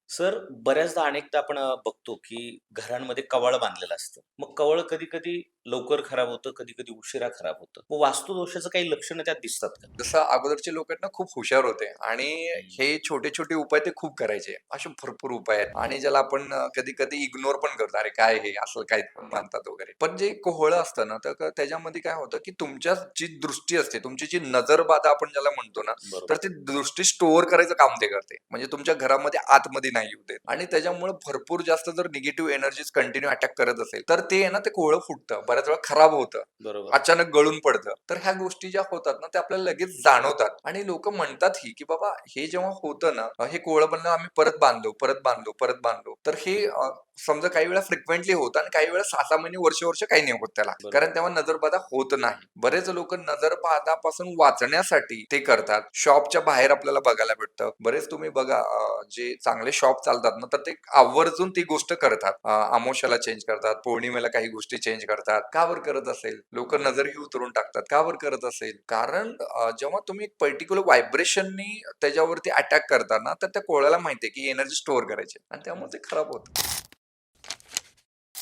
Sir, बऱ्याचदा अनेकदा आपण बघतो, की घरांमध्ये कवळ बांधलेलं असतं. मग कवळ कधी-कधी लवकर खराब होतं, कधी-कधी उशिरा खराब होतं. मग वास्तुदोषाचं काही लक्षणं त्यात दिसतात का? जसं अगोदरचे लोक आहेत ना खूप हुशार होते आणि हं. हे छोटे-छोटे उपाय ते खूप करायचे. असे भरपूर उपाय आहेत आणि ज्याला आपण कधी-कधी इग्नोर पण करतो. अरे काय हे असं काय म्हणतात वगैरे. पण जे कोहळं असतं ना, तर त्याच्यामध्ये काय होतं, की तुमच्या जी दृष्टी असते, तुमची जी नजरबाधा आपण ज्याला म्हणतो ना, तर बरोबर. ती दृष्टी स्टोअर करायचं काम ते करते. म्हणजे तुमच्या घरामध्ये आतमध्ये नाही येऊ देत आणि त्याच्यामुळे भरपूर जास्त जर निगेटिव्ह एनर्जीज कंटिन्यू अटॅक करत असेल, तर ते आहे ना ते कोहळं फुटतं. बऱ्याच वेळा खराब होतं. बरोबर. अचानक गळून पडतं. तर ह्या गोष्टी ज्या होतात ना, त्या आपल्याला लगेच जाणवतात आणि लोकं म्हणतातही, की बाबा हे जेव्हा होतं ना, हे कोवळं बनलं आम्ही परत बांधलो, परत बांधलो, परत बांधलो. तर हे समजा काही वेळा फ्रिक्वेंटली होतं आणि काही वेळा 6-6 महिने, वर्ष-वर्ष काही नाही होत त्याला. कारण तेव्हा नजरबाधा होत नाही. बरेच लोकं नजरबाधापासून वाचण्यासाठी ते करतात. शॉपच्या बाहेर आपल्याला बघायला भेटतं. बरेच तुम्ही बघा जे चांगले शॉप चालतात ना, तर ते आवर्जून ती गोष्ट करतात. अमावास्येला चेंज करतात, पौर्णिमेला काही गोष्टी चेंज करतात. का बरं करत असेल? लोकं नजरही उतरून टाकतात. का बरं करत असेल? कारण जेव्हा तुम्ही एक पर्टिक्युलर व्हायब्रेशननी त्याच्यावरती अटॅक करता ना, तर त्या कोळ्याला माहिती आहे, की एनर्जी स्टोअर करायची आणि त्यामुळे ते खराब होतं.